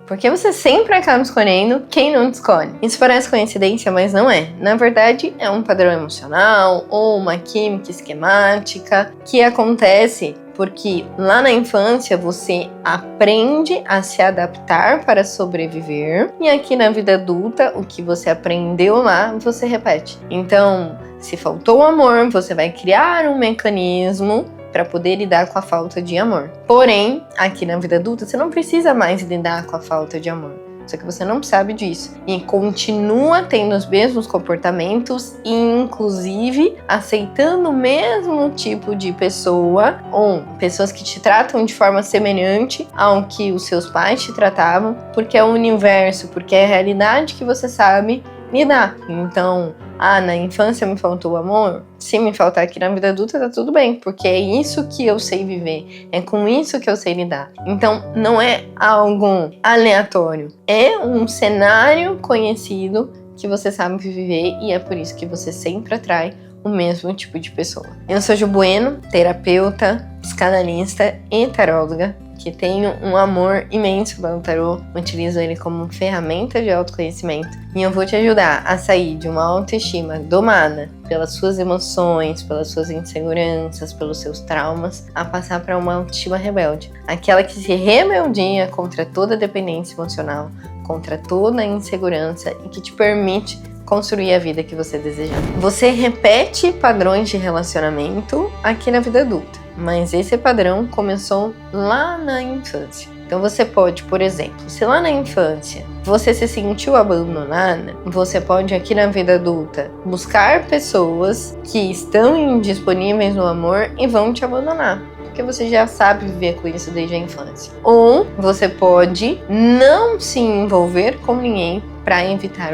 Porque você sempre acaba escolhendo quem não te escolhe. Isso parece coincidência, mas não é. Na verdade, é um padrão emocional ou uma química esquemática que acontece porque lá na infância você aprende a se adaptar para sobreviver e aqui na vida adulta o que você aprendeu lá você repete. Então, se faltou amor, você vai criar um mecanismo para poder lidar com a falta de amor. Porém, aqui na vida adulta, você não precisa mais lidar com a falta de amor. Só que você não sabe disso. E continua tendo os mesmos comportamentos e, inclusive, aceitando o mesmo tipo de pessoa ou pessoas que te tratam de forma semelhante ao que os seus pais te tratavam, porque é o universo, porque é a realidade que você sabe lidar. Então, na infância me faltou amor? Se me faltar aqui na vida adulta, tá tudo bem, porque é isso que eu sei viver, é com isso que eu sei lidar. Então, não é algo aleatório, é um cenário conhecido que você sabe viver e é por isso que você sempre atrai o mesmo tipo de pessoa. Eu sou Ju Bueno, terapeuta, psicanalista e taróloga, que tenho um amor imenso pelo tarô, utilizo ele como ferramenta de autoconhecimento e eu vou te ajudar a sair de uma autoestima domada pelas suas emoções, pelas suas inseguranças, pelos seus traumas, a passar para uma autoestima rebelde, aquela que se rebeldia contra toda dependência emocional, contra toda insegurança e que te permite construir a vida que você deseja. Você repete padrões de relacionamento aqui na vida adulta, mas esse padrão começou lá na infância. Então você pode, por exemplo, se lá na infância você se sentiu abandonada, você pode aqui na vida adulta buscar pessoas que estão indisponíveis no amor e vão te abandonar, porque você já sabe viver com isso desde a infância. Ou você pode não se envolver com ninguém para evitar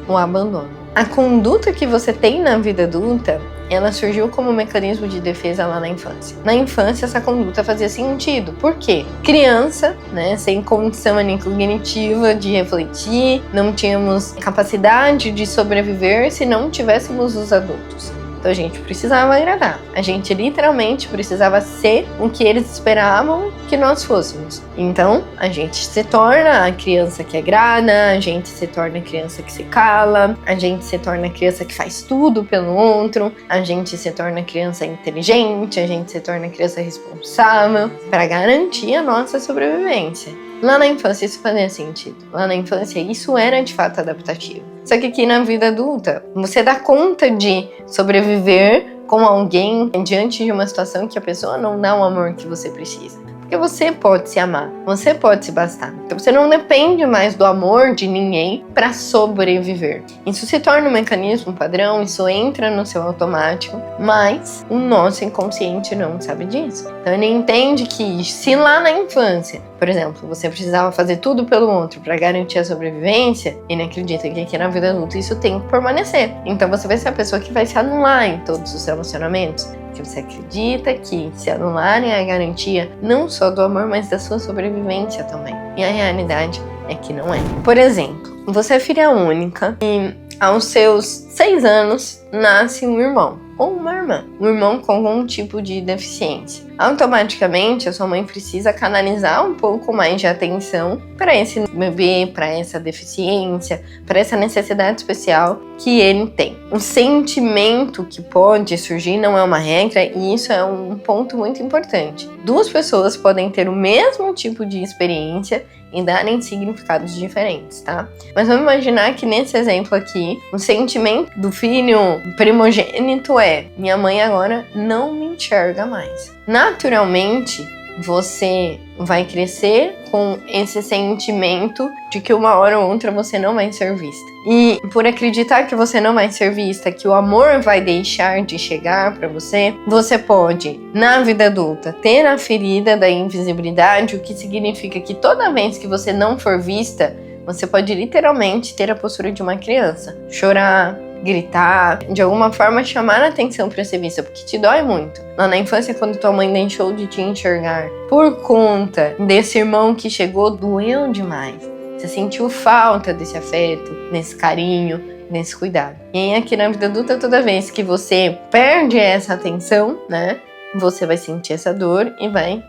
o abandono. A conduta que você tem na vida adulta, ela surgiu como um mecanismo de defesa lá na infância. Na infância, essa conduta fazia sentido. Por quê? Criança, sem condição cognitiva de refletir, não tínhamos capacidade de sobreviver se não tivéssemos os adultos. Então a gente precisava agradar. A gente literalmente precisava ser o que eles esperavam que nós fôssemos. Então a gente se torna a criança que agrada, a gente se torna a criança que se cala, a gente se torna a criança que faz tudo pelo outro, a gente se torna a criança inteligente, a gente se torna a criança responsável para garantir a nossa sobrevivência. Lá na infância isso fazia sentido. Lá na infância isso era de fato adaptativo. Só que aqui na vida adulta, você dá conta de sobreviver com alguém diante de uma situação que a pessoa não dá o amor que você precisa. Porque você pode se amar, você pode se bastar. Então você não depende mais do amor de ninguém para sobreviver. Isso se torna um mecanismo padrão, isso entra no seu automático, mas o nosso inconsciente não sabe disso. Então ele entende que se lá na infância, por exemplo, você precisava fazer tudo pelo outro para garantir a sobrevivência, ele acredita que aqui na vida adulta isso tem que permanecer. Então você vai ser a pessoa que vai se anular em todos os relacionamentos. Que você acredita que se anularem a garantia não só do amor, mas da sua sobrevivência também. E a realidade é que não é. Por exemplo, você é filha única e aos seus 6 anos nasce um irmão ou uma irmã. Um irmão com algum tipo de deficiência. Automaticamente, a sua mãe precisa canalizar um pouco mais de atenção para esse bebê, para essa deficiência, para essa necessidade especial que ele tem. O sentimento que pode surgir não é uma regra e isso é um ponto muito importante. 2 pessoas podem ter o mesmo tipo de experiência e darem significados diferentes, tá? Mas vamos imaginar que nesse exemplo aqui, o sentimento do filho primogênito é: minha mãe agora não me enxerga mais. Naturalmente, você vai crescer com esse sentimento de que uma hora ou outra você não vai ser vista. E por acreditar que você não vai ser vista, que o amor vai deixar de chegar para você, você pode, na vida adulta, ter a ferida da invisibilidade, o que significa que toda vez que você não for vista, você pode literalmente ter a postura de uma criança. Chorar, gritar, de alguma forma chamar a atenção para ser vista, porque te dói muito. Lá na infância, quando tua mãe deixou de te enxergar por conta desse irmão que chegou, doeu demais. Você sentiu falta desse afeto, desse carinho, desse cuidado. E aí aqui na vida adulta, toda vez que você perde essa atenção, você vai sentir essa dor e vai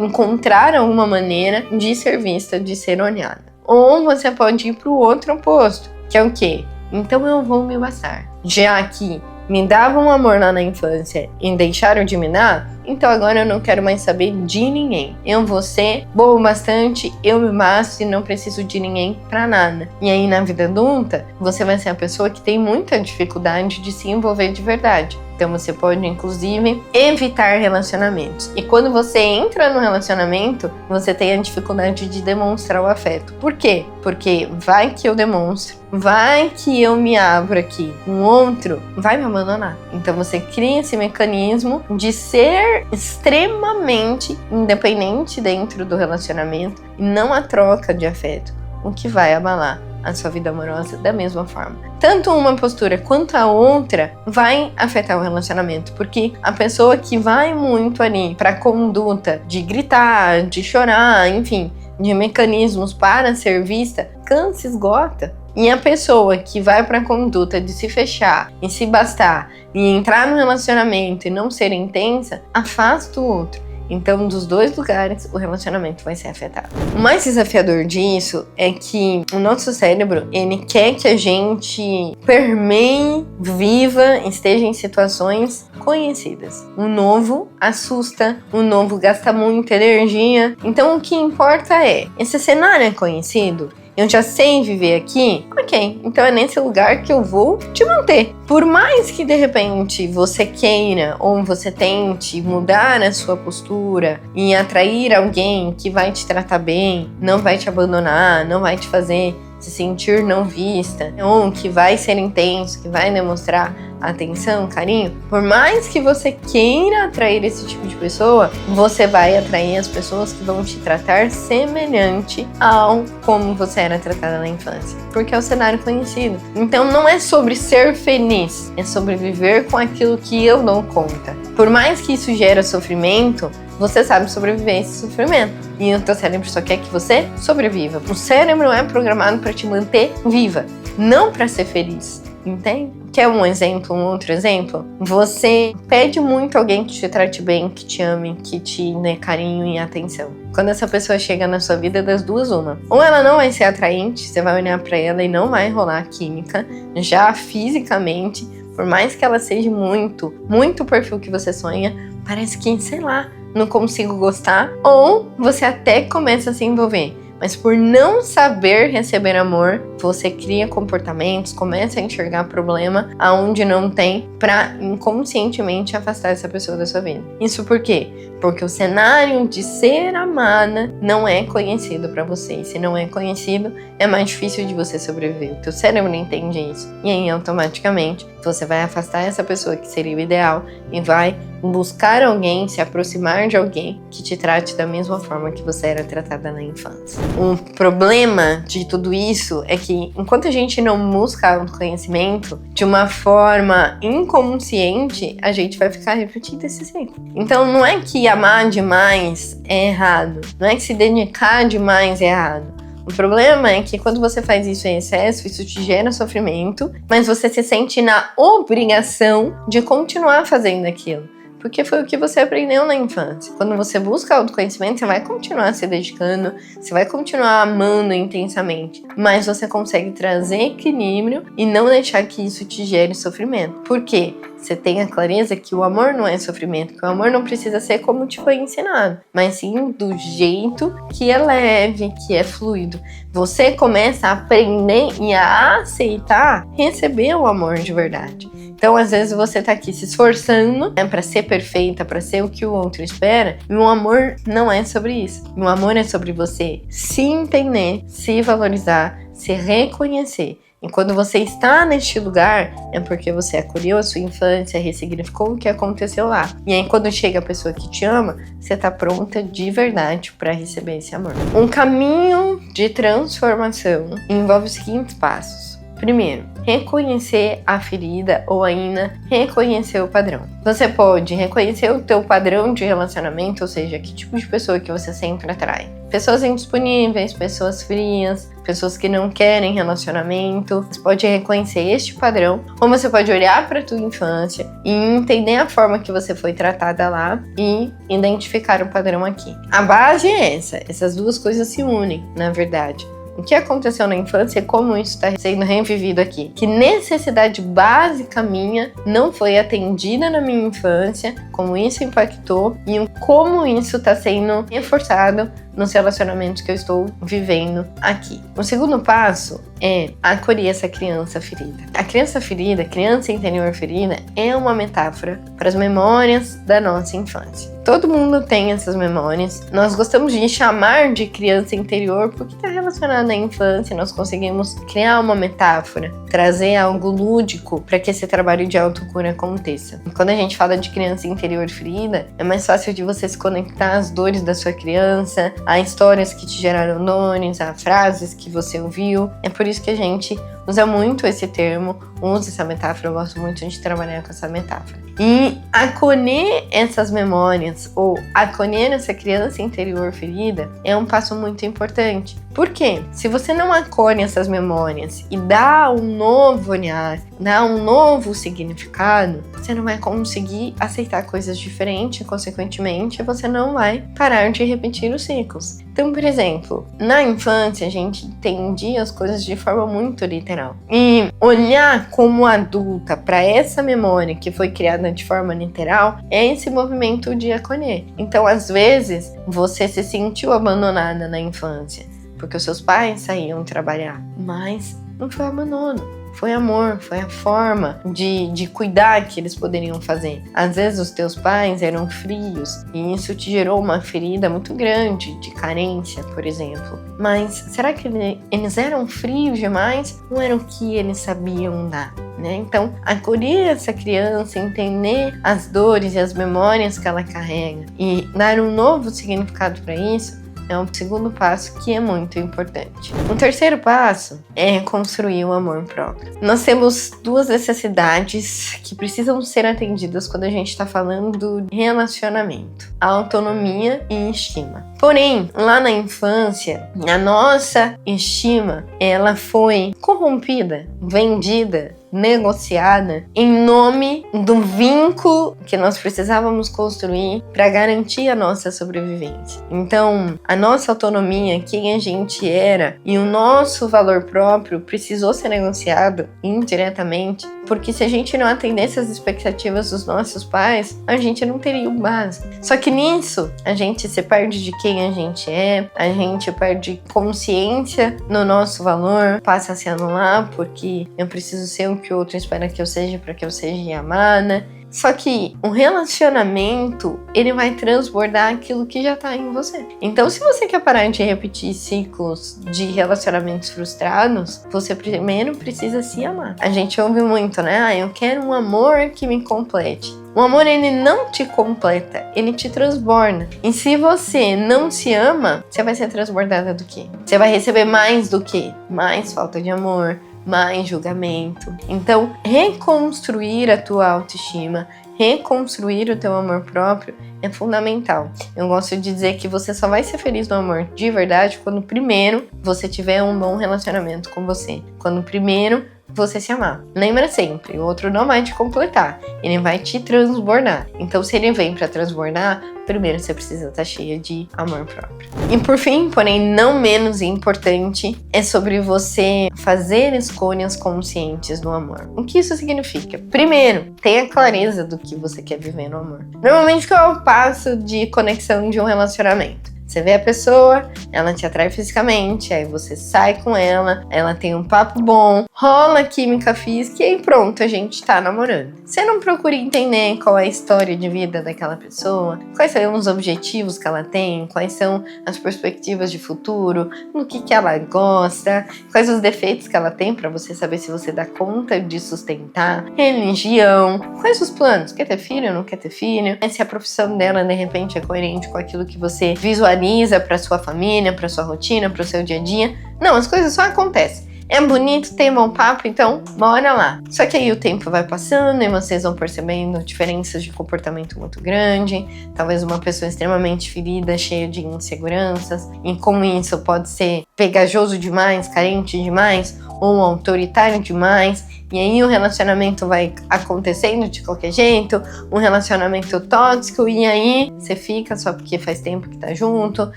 encontrar alguma maneira de ser vista, de ser olhada. Ou você pode ir para o outro oposto, que é o quê? Então eu vou me bastar. Já que me davam amor lá na infância e deixaram de me dar, então agora eu não quero mais saber de ninguém. Eu vou ser boa o bastante, eu me basto e não preciso de ninguém pra nada. E aí na vida adulta, você vai ser a pessoa que tem muita dificuldade de se envolver de verdade. Então você pode, inclusive, evitar relacionamentos. E quando você entra no relacionamento, você tem a dificuldade de demonstrar o afeto. Por quê? Porque vai que eu demonstro, vai que eu me abro aqui, um outro vai me abandonar. Então você cria esse mecanismo de ser extremamente independente dentro do relacionamento e não a troca de afeto, o que vai abalar a sua vida amorosa da mesma forma. Tanto uma postura quanto a outra vai afetar o relacionamento, porque a pessoa que vai muito ali para a conduta de gritar, de chorar, enfim, de mecanismos para ser vista, cansa, esgota. E a pessoa que vai para a conduta de se fechar e se bastar e entrar no relacionamento e não ser intensa, afasta o outro. Então, dos dois lugares, o relacionamento vai ser afetado. O mais desafiador disso é que o nosso cérebro, ele quer que a gente permeie, viva, esteja em situações conhecidas. O novo assusta, o novo gasta muita energia. Então, o que importa é, esse cenário é conhecido? Eu já sei viver aqui? Ok, então é nesse lugar que eu vou te manter. Por mais que de repente você queira ou você tente mudar a sua postura e atrair alguém que vai te tratar bem, não vai te abandonar, não vai te fazer se sentir não vista, ou que vai ser intenso, que vai demonstrar atenção, carinho, por mais que você queira atrair esse tipo de pessoa, você vai atrair as pessoas que vão te tratar semelhante ao como você era tratada na infância, porque é o cenário conhecido. Então não é sobre ser feliz, é sobre viver com aquilo que eu dou conta. Por mais que isso gere sofrimento, você sabe sobreviver a esse sofrimento. E o teu cérebro só quer que você sobreviva. O cérebro é programado para te manter viva, não para ser feliz. Entende? Quer um exemplo, um outro exemplo? Você pede muito a alguém que te trate bem, que te ame, que te dê carinho e atenção. Quando essa pessoa chega na sua vida, das duas, uma. Ou ela não vai ser atraente, você vai olhar pra ela e não vai rolar química, já fisicamente, por mais que ela seja muito o perfil que você sonha, parece que, sei lá, não consigo gostar. Ou você até começa a se envolver, mas por não saber receber amor, você cria comportamentos, começa a enxergar problema aonde não tem, para inconscientemente afastar essa pessoa da sua vida. Isso por quê? Porque o cenário de ser amada não é conhecido para você. E se não é conhecido, é mais difícil de você sobreviver. O teu cérebro não entende isso. E aí, automaticamente, você vai afastar essa pessoa que seria o ideal e vai buscar alguém, se aproximar de alguém que te trate da mesma forma que você era tratada na infância. O problema de tudo isso é que enquanto a gente não busca autoconhecimento de uma forma inconsciente, a gente vai ficar repetindo esse ciclo. Então não é que amar demais é errado, não é que se dedicar demais é errado. O problema é que quando você faz isso em excesso, isso te gera sofrimento, mas você se sente na obrigação de continuar fazendo aquilo. Porque foi o que você aprendeu na infância. Quando você busca autoconhecimento, você vai continuar se dedicando, você vai continuar amando intensamente, mas você consegue trazer equilíbrio e não deixar que isso te gere sofrimento. Por quê? Você tem a clareza que o amor não é sofrimento, que o amor não precisa ser como te foi ensinado, mas sim do jeito que é leve, que é fluido. Você começa a aprender e a aceitar receber o amor de verdade. Então, às vezes, você tá aqui se esforçando, né, pra ser perfeita, pra ser o que o outro espera, e o amor não é sobre isso. O amor é sobre você se entender, se valorizar, se reconhecer. E quando você está neste lugar, é porque você acolheu a sua infância, ressignificou o que aconteceu lá. E aí, quando chega a pessoa que te ama, você está pronta de verdade para receber esse amor. Um caminho de transformação envolve os seguintes passos. Primeiro, reconhecer a ferida ou ainda reconhecer o padrão. Você pode reconhecer o teu padrão de relacionamento, ou seja, que tipo de pessoa que você sempre atrai. Pessoas indisponíveis, pessoas frias, pessoas que não querem relacionamento. Você pode reconhecer este padrão, ou você pode olhar para tua infância e entender a forma que você foi tratada lá e identificar o padrão aqui. A base é essa, essas duas coisas se unem, na verdade. O que aconteceu na infância e como isso está sendo revivido aqui. Que necessidade básica minha não foi atendida na minha infância, como isso impactou e como isso está sendo reforçado nos relacionamentos que eu estou vivendo aqui. O segundo passo é acolher essa criança ferida. A criança ferida, criança interior ferida, é uma metáfora para as memórias da nossa infância. Todo mundo tem essas memórias. Nós gostamos de chamar de criança interior porque está relacionada à infância. Nós conseguimos criar uma metáfora, trazer algo lúdico para que esse trabalho de autocura aconteça. E quando a gente fala de criança interior ferida, é mais fácil de você se conectar às dores da sua criança, a histórias que te geraram dores, a frases que você ouviu. É por isso que a gente usa muito esse termo, usa essa metáfora, eu gosto muito de trabalhar com essa metáfora. E acolher essas memórias, ou acolher essa criança interior ferida, é um passo muito importante. Por quê? Se você não acolhe essas memórias e dá um novo olhar, dá um novo significado, você não vai conseguir aceitar coisas diferentes, consequentemente, você não vai parar de repetir os ciclos. Então, por exemplo, na infância a gente entendia as coisas de forma muito literal. E olhar como adulta para essa memória que foi criada de forma literal é esse movimento de acolher. Então, às vezes, você se sentiu abandonada na infância porque os seus pais saíam trabalhar, mas não foi abandono. Foi amor, foi a forma de cuidar que eles poderiam fazer. Às vezes os teus pais eram frios e isso te gerou uma ferida muito grande de carência, por exemplo. Mas será que eles eram frios demais ou era o que eles sabiam dar? Né? Então, acolher essa criança, entender as dores e as memórias que ela carrega e dar um novo significado para isso, é um segundo passo que é muito importante. Um terceiro passo é construir o amor próprio. Nós temos duas necessidades que precisam ser atendidas quando a gente está falando de relacionamento: a autonomia e estima. Porém, lá na infância, a nossa estima, ela foi corrompida, vendida, negociada em nome do vínculo que nós precisávamos construir para garantir a nossa sobrevivência. Então, a nossa autonomia, quem a gente era e o nosso valor próprio precisou ser negociado indiretamente, porque se a gente não atendesse as expectativas dos nossos pais, a gente não teria o básico. Só que nisso, a gente se perde de quem a gente é, a gente perde consciência no nosso valor, passa a se anular porque eu preciso ser o que o outro espera que eu seja para que eu seja amada. Só que o relacionamento, ele vai transbordar aquilo que já tá em você. Então, se você quer parar de repetir ciclos de relacionamentos frustrados, você primeiro precisa se amar. A gente ouve muito, né? Eu quero um amor que me complete. O amor, ele não te completa, ele te transborda. E se você não se ama, você vai ser transbordada do quê? Você vai receber mais do quê? Mais falta de amor, mais julgamento. Então, reconstruir a tua autoestima, reconstruir o teu amor próprio é fundamental. Eu gosto de dizer que você só vai ser feliz no amor de verdade quando primeiro você tiver um bom relacionamento com você. Quando primeiro você se amar. Lembra sempre, o outro não vai te completar, ele vai te transbordar. Então, se ele vem para transbordar, primeiro você precisa estar cheia de amor próprio. E por fim, porém não menos importante, é sobre você fazer escolhas conscientes no amor. O que isso significa? Primeiro, tenha clareza do que você quer viver no amor. Normalmente, qual é o passo de conexão de um relacionamento? Você vê a pessoa, ela te atrai fisicamente, aí você sai com ela tem um papo bom, rola química física e aí pronto, a gente tá namorando. Você não procura entender qual é a história de vida daquela pessoa, quais são os objetivos que ela tem, quais são as perspectivas de futuro, no que ela gosta, quais os defeitos que ela tem pra você saber se você dá conta de sustentar, religião, quais os planos, quer ter filho ou não quer ter filho, se a profissão dela de repente é coerente com aquilo que você visualiza para sua família, para sua rotina, para o seu dia a dia. Não, as coisas só acontecem. É bonito, tem bom papo, então bora lá. Só que aí o tempo vai passando e vocês vão percebendo diferenças de comportamento muito grande, talvez uma pessoa extremamente ferida, cheia de inseguranças, e como isso pode ser pegajoso demais, carente demais, ou autoritário demais, e aí o relacionamento vai acontecendo de qualquer jeito, um relacionamento tóxico, e aí você fica só porque faz tempo que tá junto,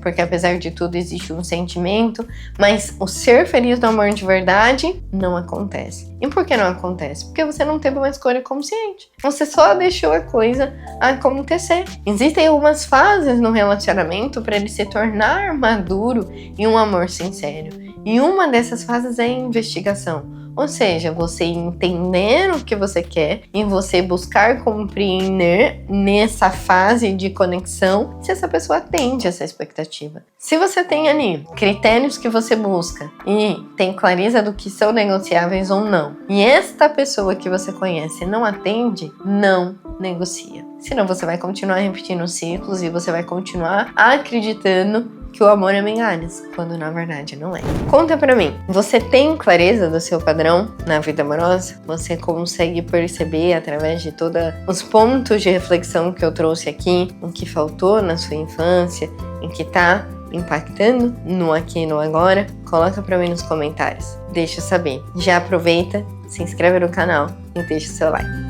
porque apesar de tudo existe um sentimento, mas o ser feliz no amor de verdade não acontece. E por que não acontece? Porque você não teve uma escolha consciente. Você só deixou a coisa acontecer. Existem algumas fases no relacionamento para ele se tornar maduro e um amor sincero. E uma dessas fases é a investigação. Ou seja, você entender o que você quer e você buscar compreender nessa fase de conexão se essa pessoa atende essa expectativa. Se você tem ali critérios que você busca e tem clareza do que são negociáveis ou não, e esta pessoa que você conhece não atende, não negocia. Senão você vai continuar repetindo ciclos e você vai continuar acreditando que o amor é migalhas, quando na verdade não é. Conta pra mim, você tem clareza do seu padrão na vida amorosa? Você consegue perceber através de todos os pontos de reflexão que eu trouxe aqui, o que faltou na sua infância, em que tá impactando no aqui e no agora? Coloca pra mim nos comentários, deixa eu saber. Já aproveita, se inscreve no canal e deixa o seu like.